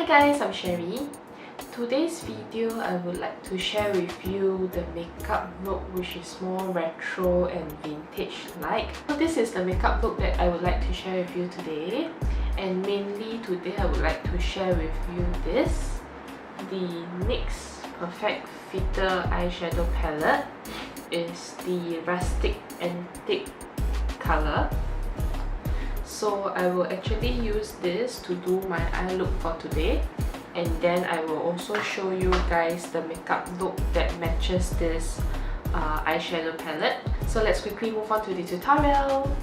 Hi guys, I'm Sherry. Today's video I would like to share with you the makeup look which is more retro and vintage like. So this is the makeup look that I would like to share with you today, and mainly today I would like to share with you this, the NYX Perfect Fitter eyeshadow palette. Is the Rustic Antique color. So I will actually use this to do my eye look for today, and then I will also show you guys the makeup look that matches this eyeshadow palette. So let's quickly move on to the tutorial.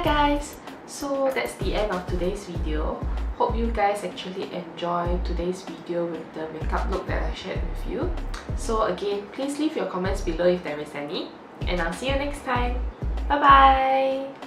guys! So that's the end of today's video. Hope you guys actually enjoyed today's video with the makeup look that I shared with you. So again, please leave your comments below if there is any. And I'll see you next time. Bye bye!